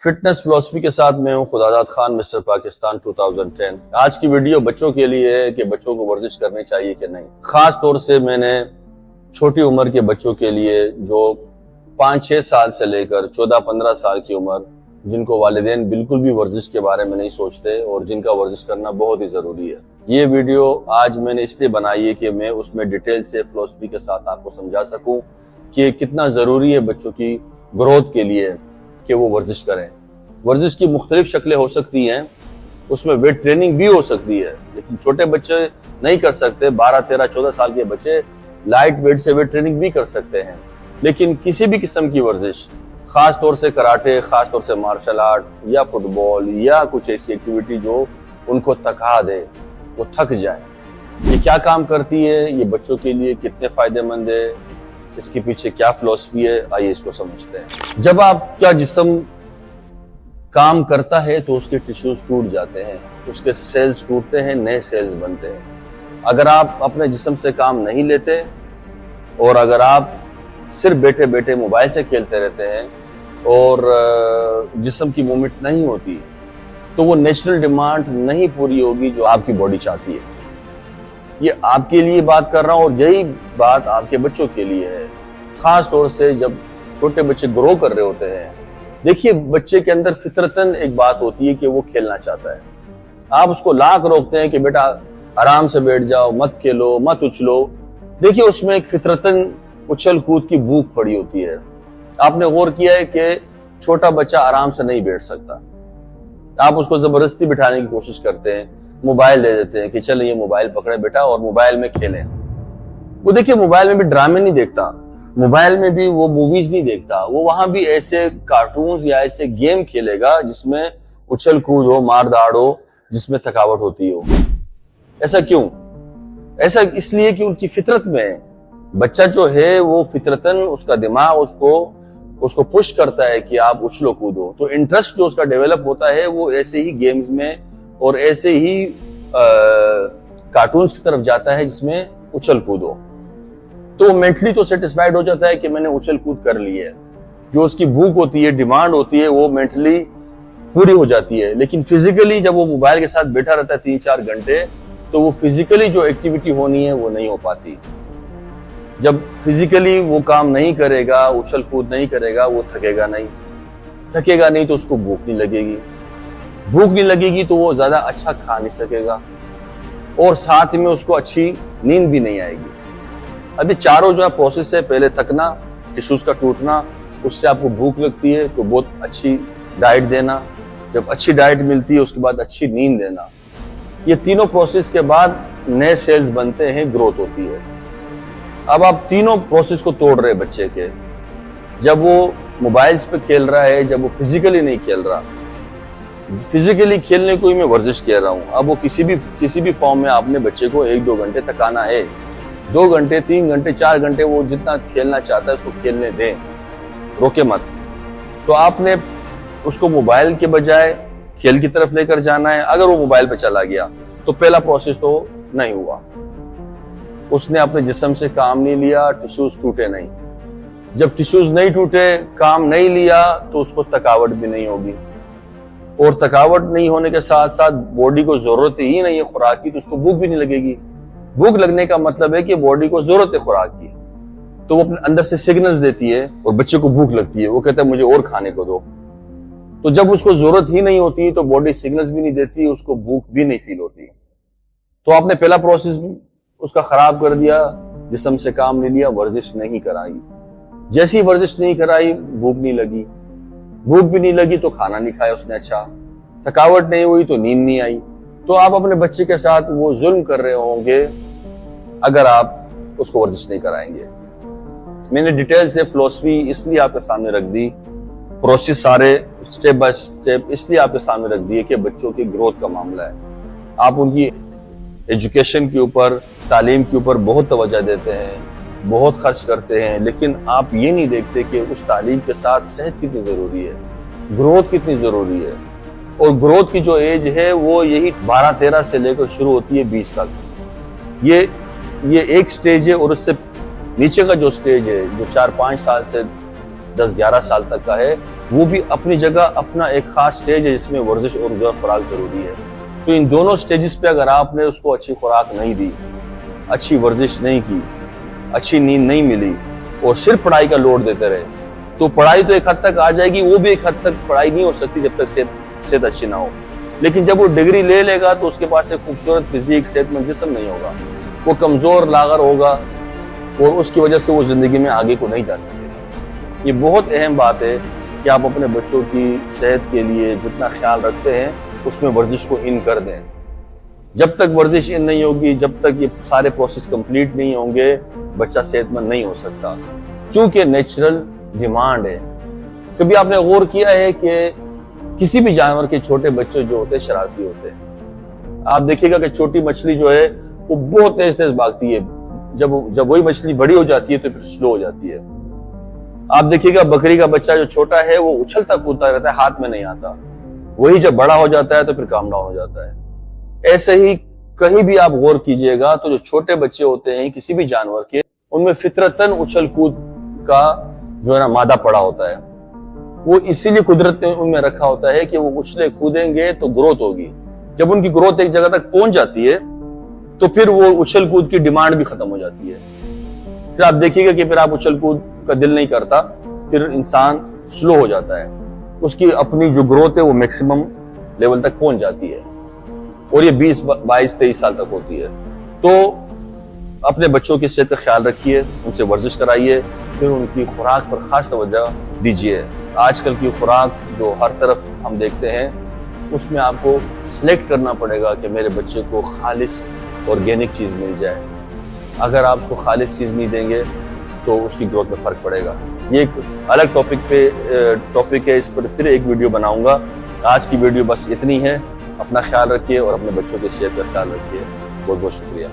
Fitness philosophy के साथ मैं हूं खुदादाद खान, मिस्टर पाकिस्तान 2010। आज की वीडियो बच्चों के लिए है कि बच्चों को वर्जिश करनी चाहिए कि नहीं। खास तौर से मैंने छोटी उम्र के बच्चों के लिए जो 5-6 साल से लेकर 14-15 साल की उम्र, जिनको वालिदैन बिल्कुल भी वर्जिश के बारे में नहीं सोचते और जिनका वर्जिश करना बहुत ही जरूरी है। ये वीडियो आज मैंने इसलिए बनाई है कि मैं उसमें डिटेल से फिलॉसफी के साथ आपको समझा सकूं कि कितना जरूरी है बच्चों की ग्रोथ के लिए कि वो वर्जिश करें। वर्जिश की मुख्तलिफ शक्लें हो सकती हैं, उसमें वेट ट्रेनिंग भी हो सकती है, लेकिन छोटे बच्चे नहीं कर सकते। 12, 13, 14 साल के बच्चे लाइट वेट से वेट ट्रेनिंग भी कर सकते हैं, लेकिन किसी भी किस्म की वर्जिश, खास तौर से कराटे, खास तौर से मार्शल आर्ट या फुटबॉल या कुछ ऐसी एक्टिविटी जो उनको थका दे, वो थक जाए, ये क्या काम करती है, ये बच्चों के लिए कितने फायदेमंद है, इसके पीछे क्या फिलॉसफी है, आइए इसको समझते हैं। जब आपका जिस्म काम करता है तो उसके टिश्यूज टूट जाते हैं, उसके सेल्स टूटते हैं, नए सेल्स बनते हैं। अगर आप अपने जिस्म से काम नहीं लेते और अगर आप सिर्फ बैठे बैठे मोबाइल से खेलते रहते हैं और जिस्म की मूवमेंट नहीं होती, तो वो नेचुरल डिमांड नहीं पूरी होगी जो आपकी बॉडी चाहती है। ये आपके लिए बात कर रहा हूं और यही बात आपके बच्चों के लिए है। खास तौर से जब छोटे बच्चे ग्रो कर रहे होते हैं, देखिए बच्चे के अंदर फितरतन एक बात होती है कि वो खेलना चाहता है। आप उसको लाख रोकते हैं कि बेटा आराम से बैठ जाओ, मत खेलो, मत उछलो। देखिए उसमें एक फितरतन उछल कूद की भूख पड़ी होती है। आपने गौर किया है कि छोटा बच्चा आराम से नहीं बैठ सकता, आप उसको जबरदस्ती बिठाने की कोशिश करते हैं, मोबाइल दे देते हैं कि चलो ये मोबाइल पकड़े बेटा और मोबाइल में खेलें। वो देखिए मोबाइल में भी ड्रामे नहीं देखता, मोबाइल में भी वो मूवीज नहीं देखता, वो वहां भी ऐसे कार्टून्स या ऐसे गेम खेलेगा जिसमें उछल कूद हो, मार दाड़ हो, जिसमें थकावट होती हो। ऐसा क्यों? ऐसा इसलिए कि उनकी फितरत में है। बच्चा जो है वो फितरतन, उसका दिमाग उसको पुश करता है कि आप उछलो कूदो, तो इंटरेस्ट जो उसका डेवलप होता है वो ऐसे ही गेम्स में और ऐसे ही कार्टून्स की तरफ जाता है जिसमें उछल कूदो। तो मेंटली तो सेटिस्फाइड हो जाता है कि मैंने उछल कूद कर ली है। जो उसकी भूख होती है, डिमांड होती है, वो मेंटली पूरी हो जाती है। लेकिन फिजिकली जब वो मोबाइल के साथ बैठा रहता है 3-4 घंटे, तो वो फिजिकली जो एक्टिविटी होनी है वो नहीं हो पाती। जब फिजिकली वो काम नहीं करेगा, उछल कूद नहीं करेगा, वो थकेगा नहीं तो उसको भूख नहीं लगेगी तो वो ज्यादा अच्छा खा नहीं सकेगा और साथ में उसको अच्छी नींद भी नहीं आएगी। अभी चारों जो है प्रोसेस है, पहले थकना, टिश्यूज का टूटना, उससे आपको भूख लगती है तो बहुत अच्छी डाइट देना, जब अच्छी डाइट मिलती है उसके बाद अच्छी नींद देना। ये तीनों प्रोसेस के बाद नए सेल्स बनते हैं, ग्रोथ होती है। अब आप तीनों प्रोसेस को तोड़ रहे बच्चे के। जब वो मोबाइल्स पे खेल रहा है, जब वो फिजिकली नहीं खेल रहा, फिजिकली खेलने को ही मैं वर्जिश कह रहा हूं। अब वो किसी भी फॉर्म में आपने बच्चे को 1-2 घंटे थकाना है, 2 घंटे, 3 घंटे, 4 घंटे, वो जितना खेलना चाहता है उसको खेलने दें, रोके मत। तो आपने उसको मोबाइल के बजाय खेल की तरफ लेकर जाना है। अगर वो मोबाइल पे चला गया तो पहला प्रोसेस तो नहीं हुआ, उसने अपने जिस्म से काम नहीं लिया, टिश्यूज टूटे नहीं। जब टिश्यूज नहीं टूटे, काम नहीं लिया, तो उसको थकावट भी नहीं होगी और थकावट नहीं होने के साथ साथ बॉडी को जरूरत ही नहीं है खुराक की, तो उसको भूख भी नहीं लगेगी। भूख लगने का मतलब है कि बॉडी को जरूरत है खुराक की, तो वो अपने अंदर से सिग्नल्स देती है और बच्चे को भूख लगती है, वो कहता है मुझे और खाने को दो। तो जब उसको जरूरत ही नहीं होती तो बॉडी सिग्नल्स भी नहीं देती, उसको भूख भी नहीं फील होती। तो आपने पहला प्रोसेस उसका खराब कर दिया, जिस्म से काम नहीं लिया, वर्जिश नहीं कराई। जैसी वर्जिश नहीं कराई, भूख भी नहीं लगी तो खाना नहीं खाया उसने, अच्छा थकावट नहीं हुई तो नींद नहीं आई। तो आप अपने बच्चे के साथ वो जुल्म कर रहे होंगे अगर आप उसको वर्जिश नहीं कराएंगे। मैंने डिटेल से फिलॉसफी इसलिए आपके सामने रख दी, प्रोसेस सारे स्टेप बाय स्टेप इसलिए आपके सामने रख दिए कि बच्चों की ग्रोथ का मामला है। आप उनकी एजुकेशन के ऊपर, तालीम के ऊपर बहुत तवज्जो देते हैं, बहुत खर्च करते हैं, लेकिन आप ये नहीं देखते कि उस तालीम के साथ सेहत कितनी जरूरी है, ग्रोथ कितनी जरूरी है। और ग्रोथ की जो एज है वो यही 12-13 से लेकर शुरू होती है 20 तक। ये एक स्टेज है और उससे नीचे का जो स्टेज है, जो 4-5 साल से 10-11 साल तक का है, وہ بھی اپنی جگہ اپنا ایک خاص سٹیج ہے جس میں ورزش اور غذا خوراک ضروری ہے. تو ان دونوں سٹیجز پہ اگر آپ نے اس کو اچھی خوراک نہیں دی، اچھی ورزش نہیں کی، اچھی نیند نہیں ملی اور صرف پڑھائی کا لوڈ دیتے رہے تو پڑھائی تو ایک حد تک آ جائے گی، وہ بھی ایک حد تک پڑھائی نہیں ہو سکتی جب تک صحت اچھی نہ ہو. لیکن جب وہ ڈگری لے لے گا تو اس کے پاس ایک خوبصورت فزیک، صحت مند جسم نہیں ہوگا، وہ کمزور لاغر ہوگا اور اس کی وجہ سے وہ زندگی میں آگے کو نہیں جا سکے گا. یہ بہت اہم بات ہے کہ آپ اپنے بچوں کی صحت کے لیے جتنا خیال رکھتے ہیں اس میں ورزش کو ان کر دیں. جب تک ورزش ان نہیں ہوگی، جب تک یہ سارے پروسیس کمپلیٹ نہیں ہوں گے، بچہ صحت مند نہیں ہو سکتا، کیونکہ نیچرل ڈیمانڈ ہے. کبھی آپ نے غور کیا ہے کہ کسی بھی جانور کے چھوٹے بچے جو ہوتے ہیں شرارتی ہوتے ہیں. آپ دیکھیے گا کہ چھوٹی مچھلی جو ہے وہ بہت تیز تیز بھاگتی ہے، جب وہی مچھلی بڑی ہو جاتی ہے تو پھر سلو ہو جاتی ہے. آپ دیکھیے گا بکری کا بچہ جو چھوٹا ہے وہ اچھلتا کودتا رہتا ہے، ہاتھ میں نہیں آتا، وہی جب بڑا ہو جاتا ہے تو پھر کام ڈاؤن ہو جاتا ہے. ایسے ہی کہیں بھی آپ غور کیجئے گا تو جو چھوٹے بچے ہوتے ہیں کسی بھی جانور کے، ان میں فطرتاً اچھل کود کا جو ہے نا مادہ پڑا ہوتا ہے. وہ اسی لیے قدرت نے ان میں رکھا ہوتا ہے کہ وہ اچھلے کودیں گے تو گروتھ ہوگی. جب ان کی گروتھ ایک جگہ تک پہنچ جاتی ہے تو پھر وہ اچھل کود کی ڈیمانڈ بھی ختم ہو جاتی ہے. پھر آپ دیکھیے گا کہ پھر آپ اچھل کود کا دل نہیں کرتا، پھر انسان سلو ہو جاتا ہے، اس کی اپنی جو گروتھ ہے وہ میکسیمم لیول تک پہنچ جاتی ہے اور یہ 20 22 23 سال تک ہوتی ہے. تو اپنے بچوں کی صحت کا خیال رکھیے، ان سے ورزش کرائیے، پھر ان کی خوراک پر خاص توجہ دیجیے. آج کل کی خوراک جو ہر طرف ہم دیکھتے ہیں اس میں آپ کو سلیکٹ کرنا پڑے گا کہ میرے بچے کو خالص آرگینک چیز مل جائے. اگر آپ اس کو خالص چیز نہیں دیں گے تو اس کی گروتھ میں فرق پڑے گا. یہ ایک الگ ٹاپک ہے، اس پر پھر ایک ویڈیو بناؤں گا. آج کی ویڈیو بس اتنی ہے. اپنا خیال رکھیے اور اپنے بچوں کی صحت کا خیال رکھیے. بہت بہت شکریہ.